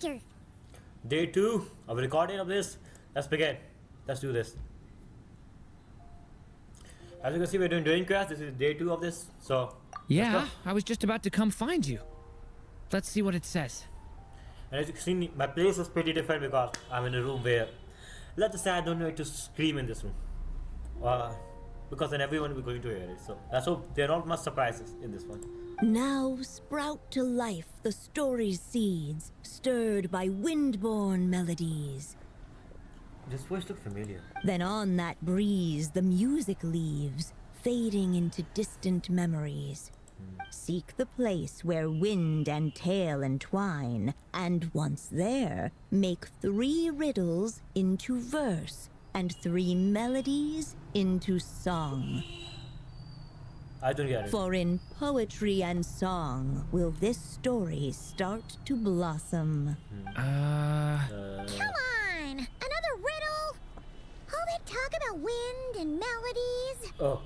adventure. Day 2 of recording of this. Let's begin. Let's do this. As you can see, we're doing Durin quest. This is day 2 of this. So yeah, I was just about to come find you. Let's see what it says. And as you can see, my place is pretty different because I'm in a room where, let's just say, I don't need to scream in this room, because then everyone will be going to hear it. So let's hope there are not much surprises in this one. Now sprout to life the story's seeds, stirred by wind-born melodies. This voice looks familiar. Then on that breeze the music leaves, fading into distant memories. Seek the place where wind and tale entwine, and once there, make 3 riddles into verse, and 3 melodies into song. I don't get it. For in poetry and song will this story start to blossom. Come on! Another riddle? All that talk about wind and melodies? Oh,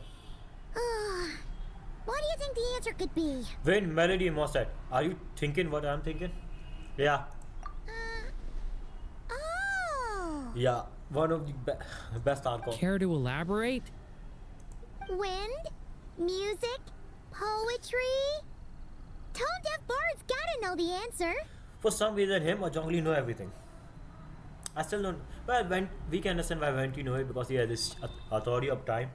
What do you think the answer could be? wind, melody, and Mosset. Are you thinking what I'm thinking? Yeah. Oh! Yeah. One of the best hardcore. Care to elaborate? Wind? Music? Poetry? Tone deaf bards gotta know the answer. For some reason, him or Zhongli know everything. I still don't. Well, we can understand why Venti know it because he has this authority of time.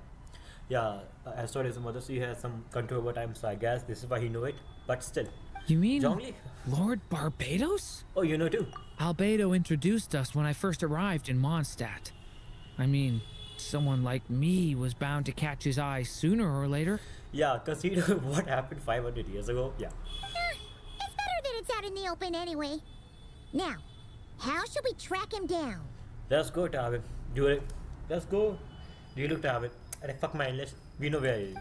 Yeah, as told his mother, so he has some control over time. So I guess this is why he know it. But still, You mean Zhongli? Lord Barbados? Oh, you know too. Albedo introduced us when I first arrived in Mondstadt. I mean, someone like me was bound to catch his eye sooner or later. Yeah, consider what happened 500 years ago. Yeah. It's better that it's out in the open anyway. Now, how should we track him down? Let's go, Tavin. Do it. Let's go. Do you look, Tavin? And fuck my English. We know where he is.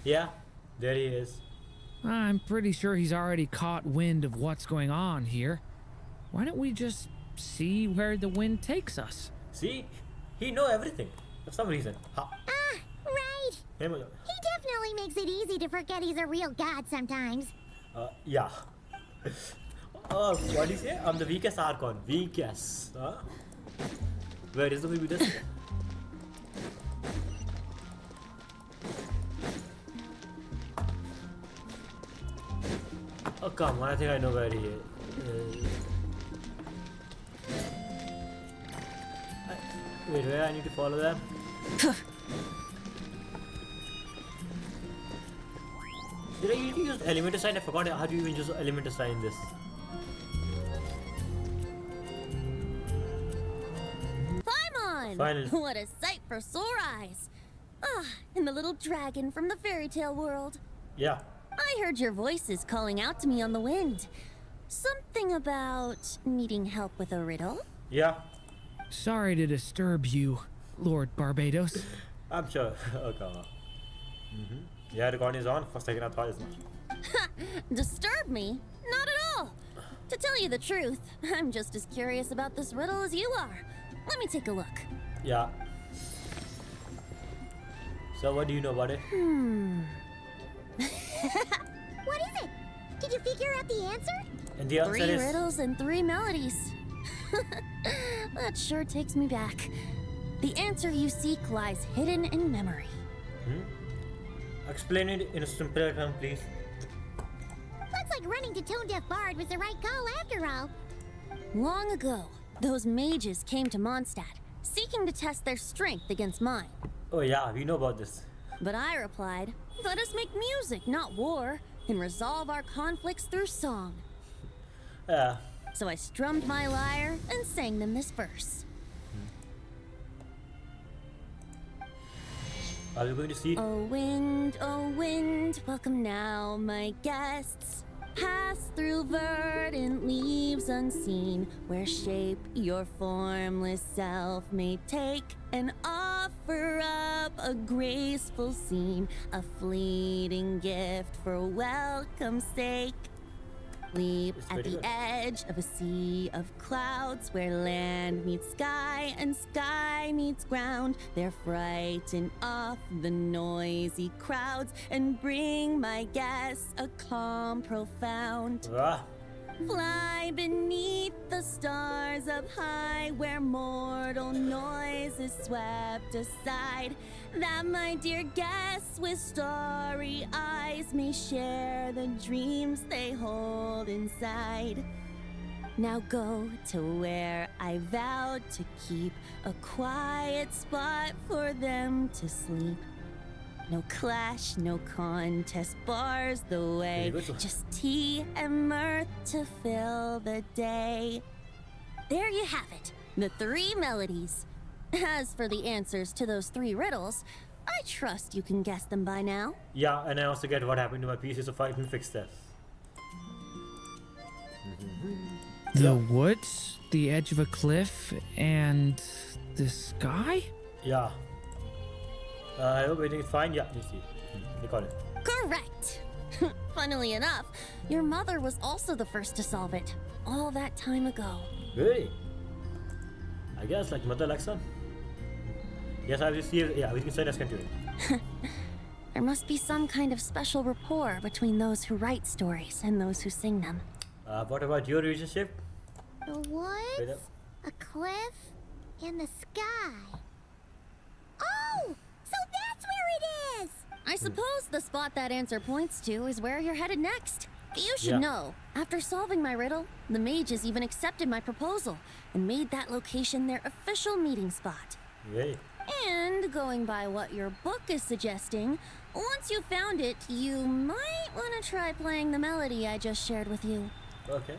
Yeah, there he is. I'm pretty sure he's already caught wind of what's going on here. Why don't we just see where the wind takes us? See, he know everything for some reason. Ha. Right. Him. He definitely makes it easy to forget he's a real god sometimes. Yeah. Oh, what do you say? I'm the weakest Archon. Weakest. Huh? Where is the weakest? Oh, come on. I think I know where he is. Wait, where I need to follow them? Did I even use elemental sign? I forgot how do you even use elemental sign in this. Paimon! Finally. What a sight for sore eyes! Ah, and the little dragon from the fairy tale world. Yeah. I heard your voices calling out to me on the wind. Something about needing help with a riddle? Yeah. Sorry to disturb you, Lord Barbados. I'm sure. Oh, come on. Yeah, the recording is on. For a second, I thought it's not. Disturb me? Not at all! To tell you the truth, I'm just as curious about this riddle as you are. Let me take a look. Yeah. So, what do you know about it? What is it? Did you figure out the answer? And the answer 3 is. riddles and 3 melodies. That sure takes me back. The answer you seek lies hidden in memory. Explain it in a simpler term, please. Looks like running to Tone Deaf Bard was the right call after all. Long ago, those mages came to Mondstadt, seeking to test their strength against mine. Oh, yeah, we know about this. But I replied, let us make music, not war, and resolve our conflicts through song. Yeah. So I strummed my lyre and sang them this verse. Are we going to see? Oh wind, welcome now, my guests. Pass through verdant leaves unseen, where shape your formless self may take, and offer up a graceful scene, a fleeting gift for welcome's sake. Leap It's at pretty the good. edge of a sea of clouds where land meets sky and sky meets ground. They're frightened off the noisy crowds and bring my guests a calm profound. Ah, Fly beneath the stars up high where mortal noise is swept aside, that my dear guests with starry eyes may share the dreams they hold inside. Now go to where I vowed to keep a quiet spot for them to sleep. No clash, no contest bars the way. Very good. Just tea and mirth to fill the day. There you have it, the 3 melodies. As for the answers to those 3 riddles, I trust you can guess them by now. yeah, and I also get what happened to my PC, so I can fix that. The woods, the edge of a cliff, and the sky? Yeah. I hope everything is fine. Yeah, you see. They got it. Correct! Funnily enough, your mother was also the first to solve it, all that time ago. Really? I guess like mother like son. Yes, I will see. Yeah, we can say let's continue. There must be some kind of special rapport between those who write stories and those who sing them. What about your relationship? The Wait woods, up. a cliff, and the sky. Oh, so that's where it is! I suppose the spot that answer points to is where you're headed next. You should Yeah. know, after solving my riddle, the mages even accepted my proposal and made that location their official meeting spot. Really? And going by what your book is suggesting, once you found it, you might want to try playing the melody I just shared with you. Okay.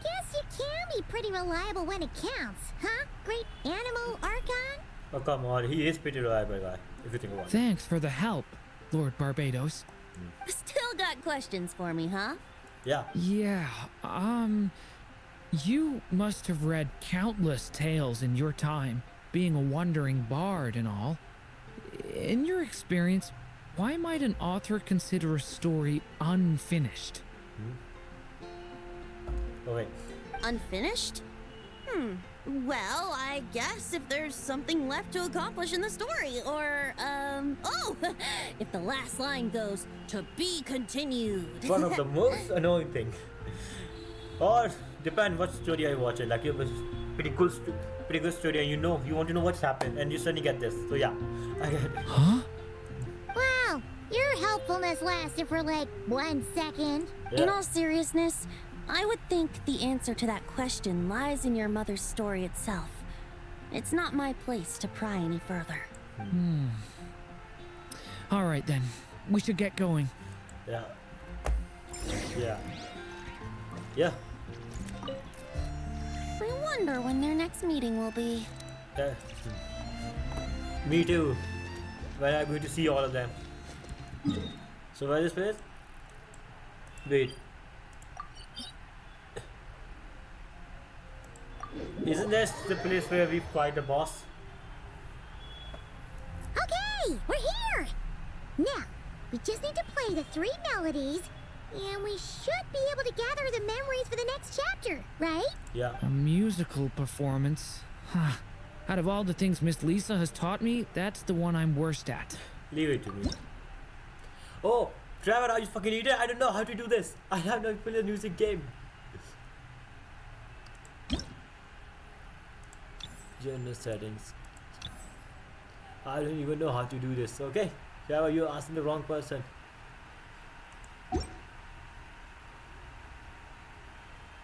Guess you can be pretty reliable when it counts, huh? Great animal Archon? Oh come on, he is pretty reliable guy. If you think about it. Thanks for the help, Lord Barbados. Still got questions for me, huh? Yeah. Yeah, you must have read countless tales in your time, being a wandering bard and all. In your experience, why might an author consider a story unfinished? Oh wait. Unfinished? Well, I guess if there's something left to accomplish in the story, or, if the last line goes, "To be continued." One of the most annoying thing. Or depend what story I watch it. Like it was pretty good story, and you want to know what's happened, and you suddenly get this. So yeah, I get it. Huh? Wow, your helpfulness lasted for like 1 second. Yeah. In all seriousness, I would think the answer to that question lies in your mother's story itself. It's not my place to pry any further. All right then, we should get going. Yeah. Yeah. Yeah. I wonder when their next meeting will be. Yeah. Me too. When I'm going to see all of them. So where is this place? Wait. Isn't this the place where we fight the boss? Okay, we're here! Now, we just need to play the 3 melodies, and we should be able to gather the memories for the next chapter, right? Yeah. A musical performance? Huh. Out of all the things Miss Lisa has taught me, that's the one I'm worst at. Leave it to me. Oh, Trevor, are you fucking idiot? I don't know how to do this. I have no play a music game. General settings. I don't even know how to do this. Okay, Trevor, you're asking the wrong person.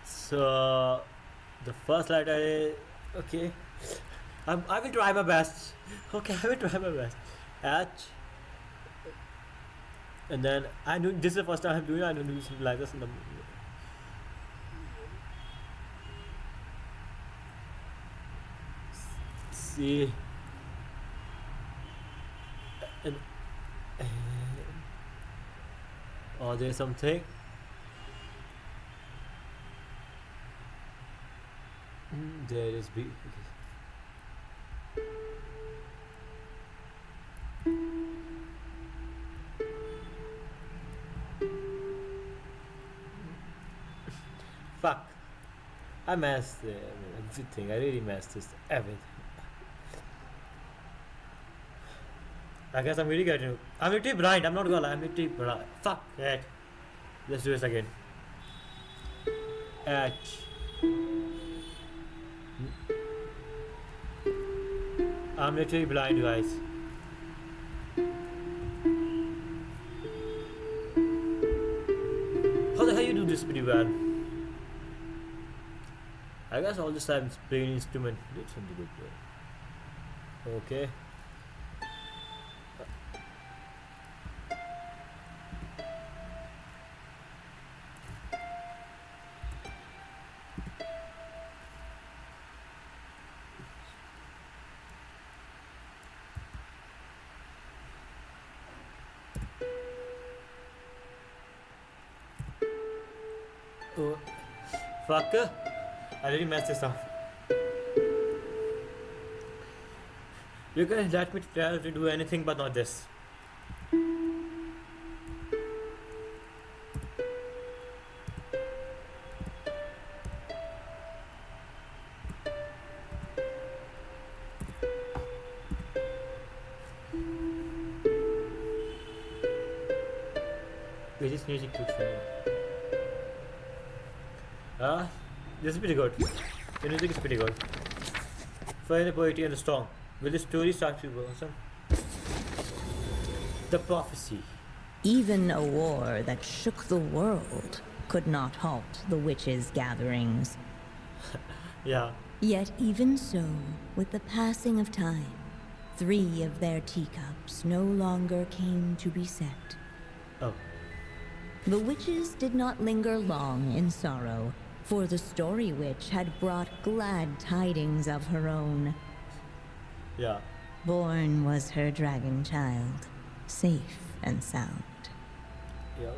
So, the first letter is okay. I will try my best. Okay, I will try my best. H. And then I know this is the first time I'm doing it. I don't do something like this in the C. And oh, there's something. There is B. I messed everything. I really messed this everything. I guess I'm really getting. I'm literally blind. I'm not gonna lie. I'm literally blind. Fuck it. Let's do this again. I'm literally blind, guys. How the hell you do this pretty well? I guess all this time it's playing instrument. Did something good there. Okay. Oh, fucker. I really messed this up. You can let me try to do anything but not this. This music looks funny. This is pretty good. The music is pretty good. Find the poetry and the song. Will the story start to be awesome? The prophecy. Even a war that shook the world could not halt the witches' gatherings. Yeah. Yet even so, with the passing of time, 3 of their teacups no longer came to be set. Oh. The witches did not linger long in sorrow, for the story witch had brought glad tidings of her own. Yeah. Born was her dragon child, safe and sound. Yeah.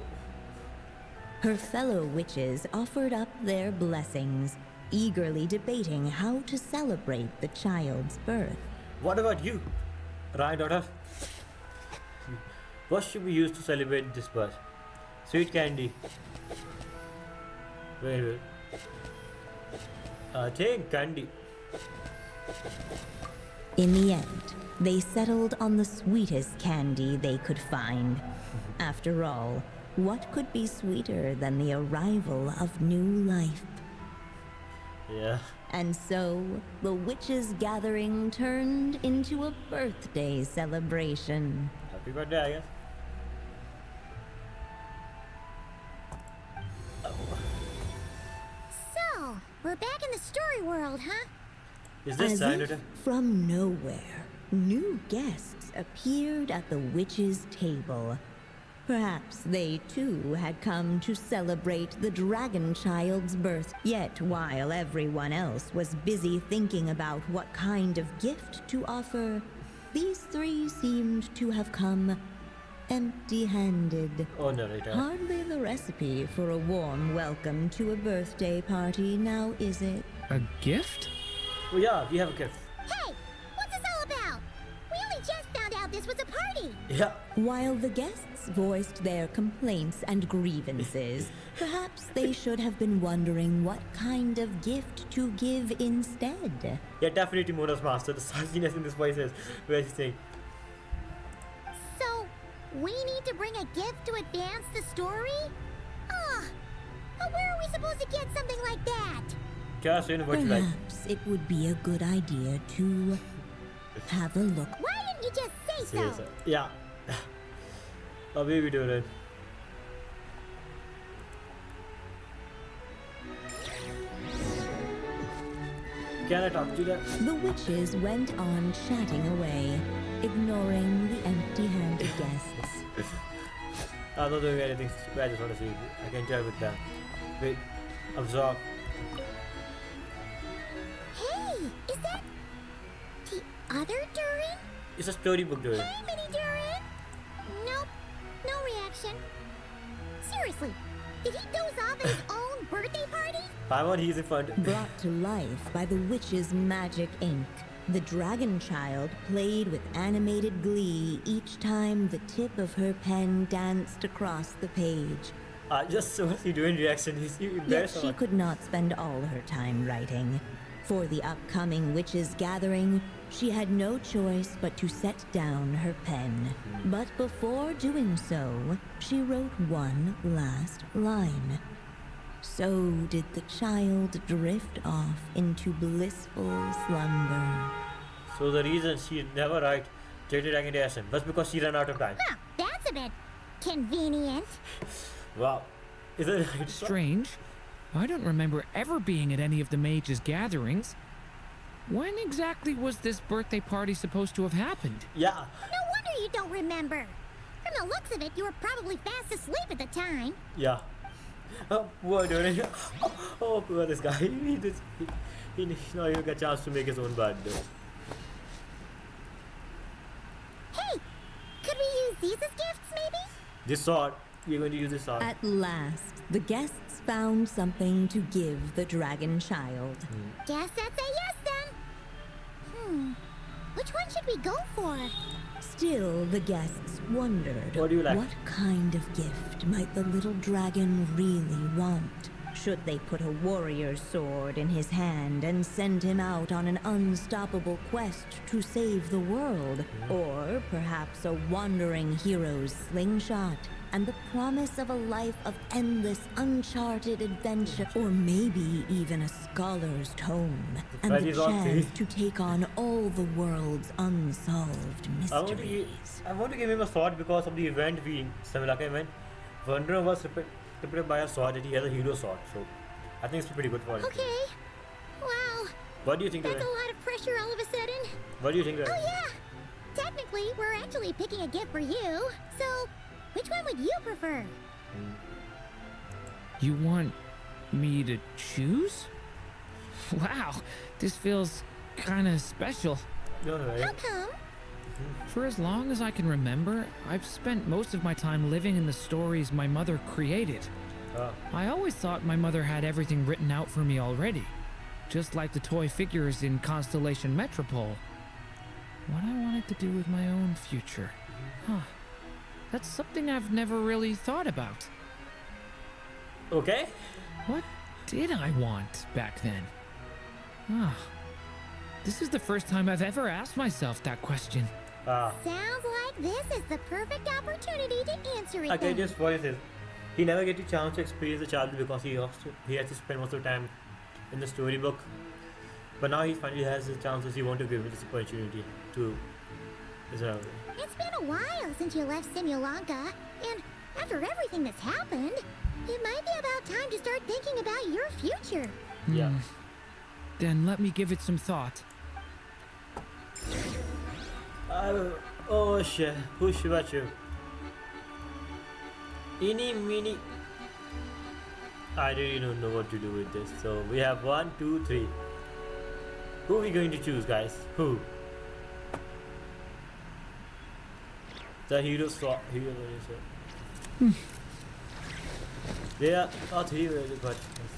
Her fellow witches offered up their blessings, eagerly debating how to celebrate the child's birth. What about you, right, daughter? What should we use to celebrate this birth? Sweet candy. Wait. I think candy. In the end, they settled on the sweetest candy they could find. After all, what could be sweeter than the arrival of new life? Yeah. And so, the witches' gathering turned into a birthday celebration. Happy birthday, I guess. So, we're back in the story world, huh? Is this As sign if daughter? from nowhere, new guests appeared at the witches' table. Perhaps they too had come to celebrate the dragon child's birth. Yet while everyone else was busy thinking about what kind of gift to offer, these 3 seemed to have come empty-handed. Oh, narrator. Hardly the recipe for a warm welcome to a birthday party, now is it? A gift? Oh, yeah, we have a gift. Hey, what's this all about? We only just found out this was a party. Yeah. While the guests voiced their complaints and grievances, perhaps they should have been wondering what kind of gift to give instead. Yeah, definitely Mona's master. The sassiness in this voice is very saying. So, we need to bring a gift to advance the story? But where are we supposed to get something like that? Just in what you like. Perhaps it would be a good idea to have a look. Why didn't you just say so? Yeah. Oh, baby Durin. Can I talk to them? The witches went on chatting away, ignoring the empty-handed guests. I'm not doing anything. I just want to see if I can chat with them. Wait. Absorb. Hey, is that the other Durin? It's a storybook Durin. Hey, mini Durin! Nope, no reaction. Seriously, did he doze off at his own birthday party? Paimon, he's in front. Brought to life by the witch's magic ink, the dragon child played with animated glee each time the tip of her pen danced across the page. I just saw he doing reaction. He's Yet embarrassed. she could not spend all her time writing. For the upcoming witches' gathering, she had no choice but to set down her pen. But before doing so, she wrote one last line. So did the child drift off into blissful slumber. So the reason she never write Dirty Dragon reaction was because she ran out of time. Well, that's a bit convenient. Wow. Is it right? Strange. I don't remember ever being at any of the mages' gatherings. When exactly was this birthday party supposed to have happened? Yeah. No wonder you don't remember. From the looks of it, you were probably fast asleep at the time. Yeah. Oh, poor Durin. Oh, poor this guy. He not even get a chance to make his own birthday. Hey, could we use these as gifts, maybe? This sword. We're going to use this sword. At last, the guests found something to give the dragon child. Guess that's a yes then. Which one should we go for? Still, the guests wondered What do you like? what kind of gift might the little dragon really want. Should they put a warrior's sword in his hand and send him out on an unstoppable quest to save the world? Or perhaps a wandering hero's slingshot and the promise of a life of endless uncharted adventure? Or maybe even a scholar's tome and That the is all chance three. to take on all the world's unsolved mysteries. I want to give him a sword because of the event Samilaka event. Wanderer was represented by a sword and he has a hero sword. So I think it's pretty good for him. Okay. Wow, What do you think? that's a Durin? lot of pressure all of a sudden. What do you think? Oh Durin? yeah. Technically, we're actually picking a gift for you. So, which one would you prefer? You want me to choose? Wow, this feels kind of special. No, no, How right? come? For as long as I can remember, I've spent most of my time living in the stories my mother created. I always thought my mother had everything written out for me already, just like the toy figures in Constellation Metropole. What I wanted to do with my own future. Huh. That's something I've never really thought about. Okay. What did I want back then? Ah. This is the first time I've ever asked myself that question. Sounds like this is the perfect opportunity to answer it. Okay, then. just what it is. He never get a chance to experience the childhood because he has to spend most of the time in the storybook. But now he finally has the chances. He want to give him this opportunity to. It's been a while since you left Simulanka, and after everything that's happened, it might be about time to start thinking about your future. Yeah. Then let me give it some thought. Oh shit. Who's Shivachu? Eeny, meeny. I really don't know what to do with this. So we have 1, 2, 3. Who are we going to choose, guys? Who? The hero sword. There are 3 really, but let's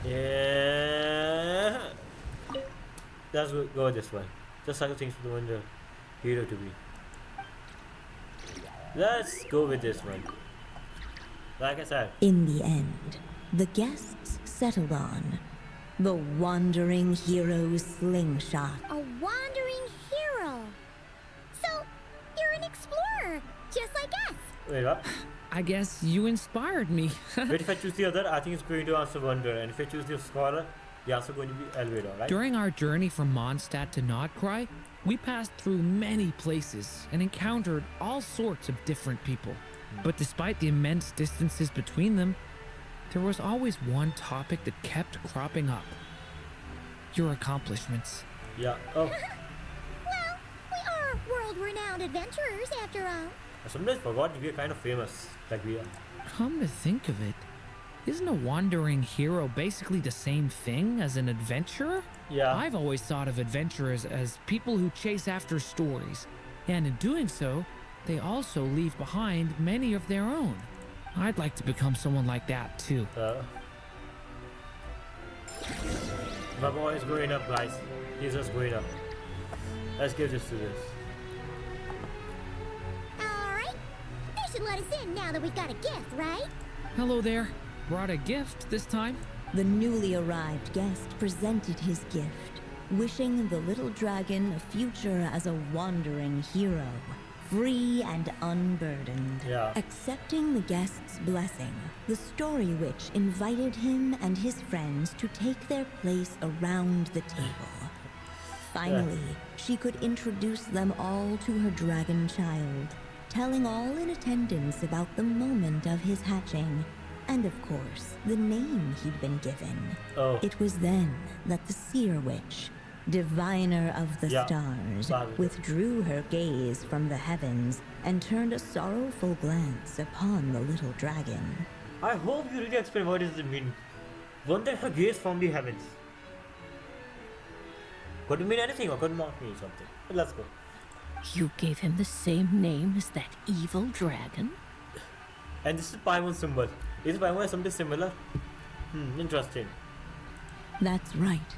see. Yeah. Let's go with this one. Just like things for the wonder hero to be. Let's go with this one. Like I said. In the end, the guests settled on the wandering hero's slingshot. A wandering hero. So, you're an explorer, just like us. Wait, what? I guess you inspired me. Wait, if I choose the other, I think it's going to answer Wonder. And if I choose the Scholar, the answer going to be Elvira, right? During our journey from Mondstadt to Nodcry, we passed through many places and encountered all sorts of different people. But despite the immense distances between them, there was always one topic that kept cropping up. Your accomplishments. Yeah. Oh, Well, we are world-renowned adventurers, after all. I sometimes forgot we are kind of famous. Like we are. Come to think of it, isn't a wandering hero basically the same thing as an adventurer? Yeah. I've always thought of adventurers as people who chase after stories, and in doing so, they also leave behind many of their own. I'd like to become someone like that too. My boy is going up, guys. He's just going up. Let's give this to this. Alright, this can let us in now that we got a gift, right? Hello there. Brought a gift this time? The newly arrived guest presented his gift, wishing the little dragon a future as a wandering hero, free and unburdened. Yeah. Accepting the guest's blessing, the story witch invited him and his friends to take their place around the table. Finally, she could introduce them all to her dragon child, telling all in attendance about the moment of his hatching, and of course, the name he'd been given. Oh. It was then that the seer witch, diviner of the Yeah. stars, Sorry. withdrew her gaze from the heavens and turned a sorrowful glance upon the little dragon. I hope you really explain what does it mean. One that her gaze from the heavens. Could it mean anything or could not mean something. But let's go. You gave him the same name as that evil dragon? And this is Paimon symbol. Is Paimon something similar? Interesting. That's right.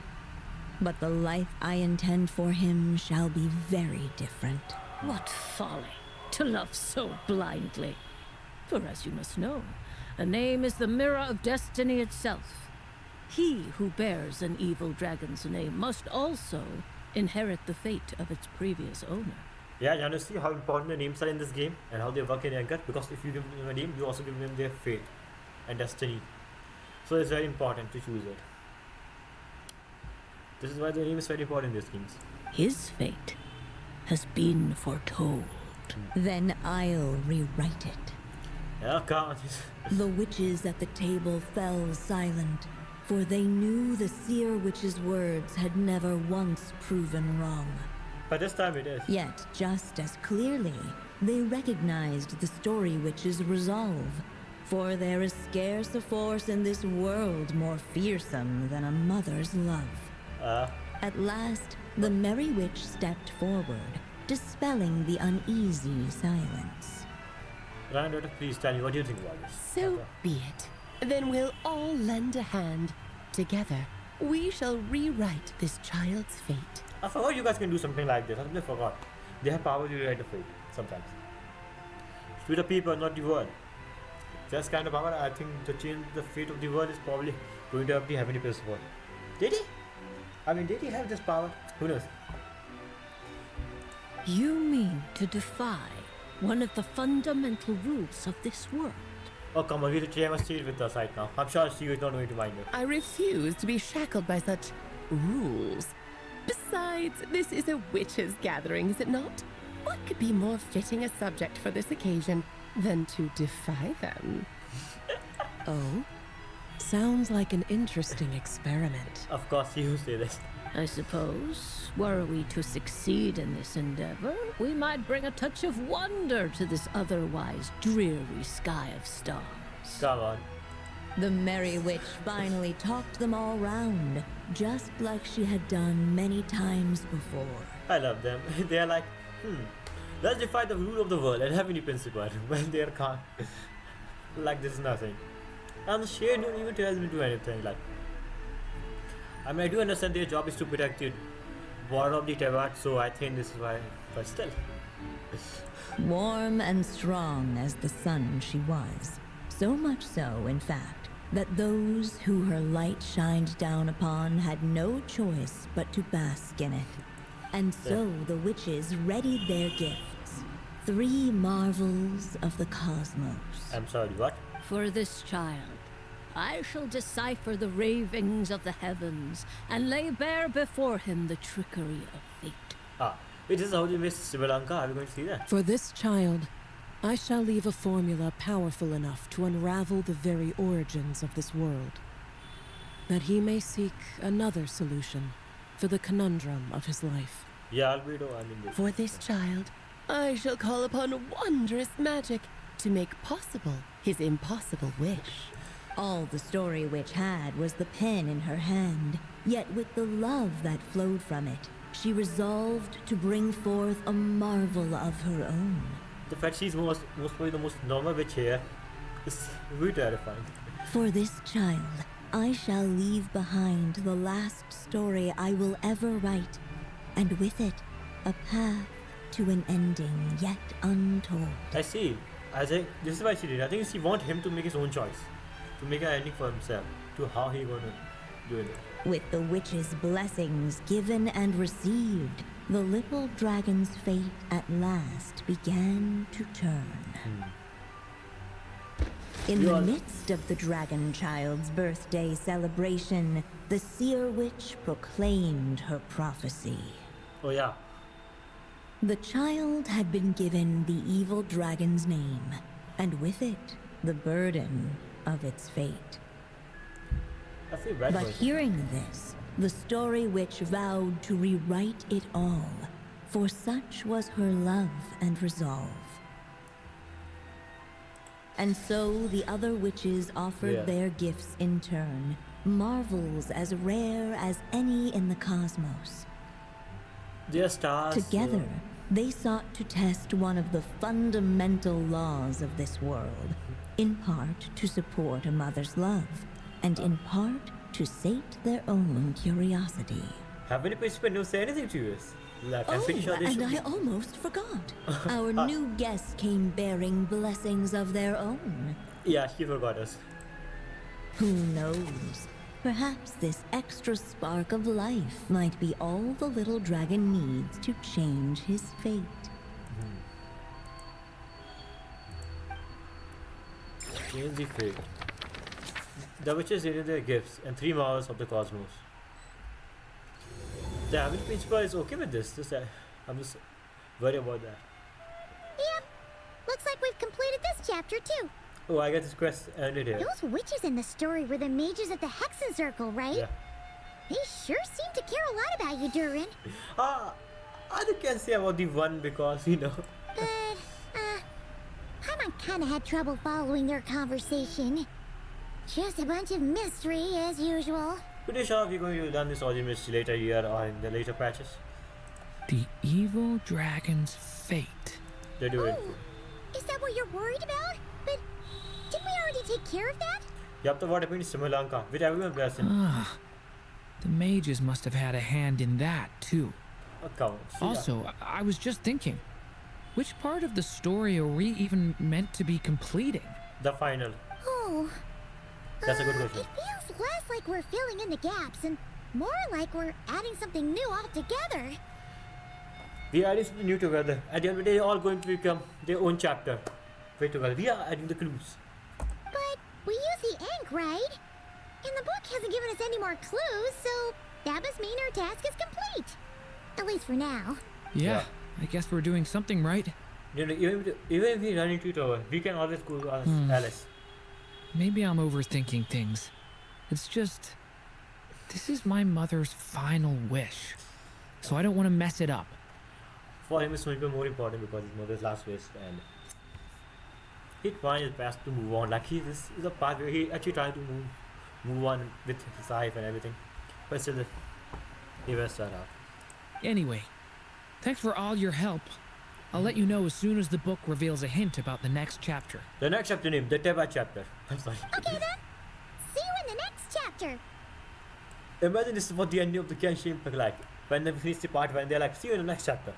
But the life I intend for him shall be very different. What folly to love so blindly. For as you must know, a name is the mirror of destiny itself. He who bears an evil dragon's name must also inherit the fate of its previous owner. Yeah, you understand how important the names are in this game and how they work in Anchor, because if you give them a name, you also give them their fate and destiny. So it's very important to choose it. This is why the name is very important in these games. His fate has been foretold. Then I'll rewrite it. Yeah, come on. The witches at the table fell silent, for they knew the seer witch's words had never once proven wrong. But this time it is. Yet, just as clearly, they recognized the story witch's resolve. For there is scarce a force in this world more fearsome than a mother's love. At last, the merry witch stepped forward, dispelling the uneasy silence. Granddaughter, please tell me, what do you think about this? So be it. Then we'll all lend a hand. Together, we shall rewrite this child's fate. I forgot you guys can do something like this. I simply forgot. They have power to rewrite the fate sometimes. To the people, not the world. This kind of power, I think, to change the fate of the world is probably going to have the heavenly principle. Did he? I mean, did he have this power? Who knows? You mean to defy one of the fundamental rules of this world? Oh, come on, we literally have a seat with us right now. I'm sure she is not going to mind it. I refuse to be shackled by such rules. Besides, this is a witches' gathering, is it not? What could be more fitting a subject for this occasion than to defy them? Oh? Sounds like an interesting experiment. Of course, you say this. I suppose, were we to succeed in this endeavor, we might bring a touch of wonder to this otherwise dreary sky of stars. Come on. The merry witch finally talked them all round, just like she had done many times before. I love them. They are like, let's defy the rule of the world and heavenly principle when they are calm. Like this is nothing. And she don't even tell me to do anything. Like, I mean, I do understand their job is to protect the border of the Teyvat, so I think this is why, but still. Warm and strong as the sun she was. So much so, in fact, that those who her light shined down upon had no choice but to bask in it. And so the witches readied their gifts. 3 marvels of the cosmos. I'm sorry, what? For this child, I shall decipher the ravings of the heavens and lay bare before him the trickery of fate. It is how they miss Sri Lanka. Are we going to see that? For this child, I shall leave a formula powerful enough to unravel the very origins of this world, that he may seek another solution for the conundrum of his life. Yeah, Albedo, I mean this. For this child, I shall call upon wondrous magic to make possible his impossible wish. All the story witch had was the pen in her hand, yet with the love that flowed from it, she resolved to bring forth a marvel of her own. The fact she's most probably the most normal witch here is really terrifying. For this child, I shall leave behind the last story I will ever write, and with it, a path to an ending yet untold. I see. I think this is why she did. I think she wants him to make his own choice, to make an ending for himself, to how he gonna do it. With the witch's blessings given and received, the little dragon's fate at last began to turn. In the midst of the dragon child's birthday celebration, the seer witch proclaimed her prophecy. Oh yeah. The child had been given the evil dragon's name, and with it, the burden of its fate. I feel bad But for him. hearing this, the story witch vowed to rewrite it all, for such was her love and resolve. And so the other witches offered their gifts in turn, marvels as rare as any in the cosmos. They are stars. Together, they sought to test one of the fundamental laws of this world, in part to support a mother's love, and in part to sate their own curiosity. Have any participants not say anything to you? Like, I'm pretty sure they and should. I almost forgot. Our new guests came bearing blessings of their own. Yeah, she forgot us. Who knows? Perhaps this extra spark of life might be all the little dragon needs to change his fate. Change the fate. The witches needed their gifts and 3 marvels of the cosmos. The average principal is okay with this. I'm just worried about that. Yep. Looks like we've completed this chapter too. Oh, I guess this quest ended here. Those witches in the story were the mages at the Hexen Circle, right? Yeah. They sure seem to care a lot about you, Durin. I can't say about the one because, you know. But, Paimon kinda had trouble following their conversation. Just a bunch of mystery, as usual. Pretty sure we're going to learn this origin mystery later here or in the later patches. The evil dragon's fate. They do it. Oh, is that what you're worried about? But didn't we already take care of that? Yep, the what happened in Sri Lanka with everyone present. Ah, the mages must have had a hand in that too. Accounts. Also, I was just thinking, which part of the story are we even meant to be completing? The final. Oh. That's a good question. It feels less like we're filling in the gaps and more like we're adding something new altogether. We are adding something new together. At the end of the day, they're all going to become their own chapter. Wait together. We are adding the clues. But we use the ink, right? And the book hasn't given us any more clues, so that must mean our task is complete. At least for now. Yeah, I guess we're doing something right. You know, even if we run into it over, we can always go to Alice. Maybe I'm overthinking things. It's just, this is my mother's final wish, so I don't want to mess it up. For him, it's more important because his mother's last wish, and he trying his best to move on. Like this is a part where he actually trying to move on with his life and everything, but still, he messed that up. Anyway, thanks for all your help. I'll let you know as soon as the book reveals a hint about the next chapter. The next chapter name, the Teba chapter. I'm sorry. Okay then. See you in the next chapter. Imagine this is what the ending of the Genshin look like. When they finish the part, when they're like, see you in the next chapter.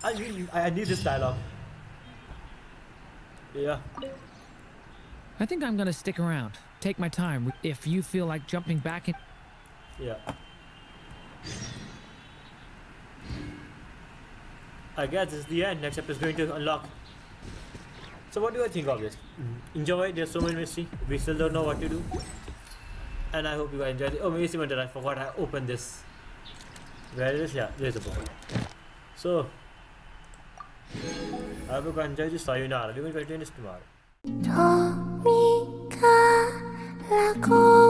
I need this dialogue. Yeah. I think I'm gonna stick around. Take my time if you feel like jumping back in. Yeah. I guess this is the end. Next chapter is going to unlock. So what do I think of this? Enjoy. There's so many mystery. We still don't know what to do. And I hope you guys enjoyed it. Oh, maybe I forgot I opened this. Where is it? Yeah, there's the book. So, I hope you guys enjoyed this. Sayonara. We're going to continue this tomorrow. 도미가 라고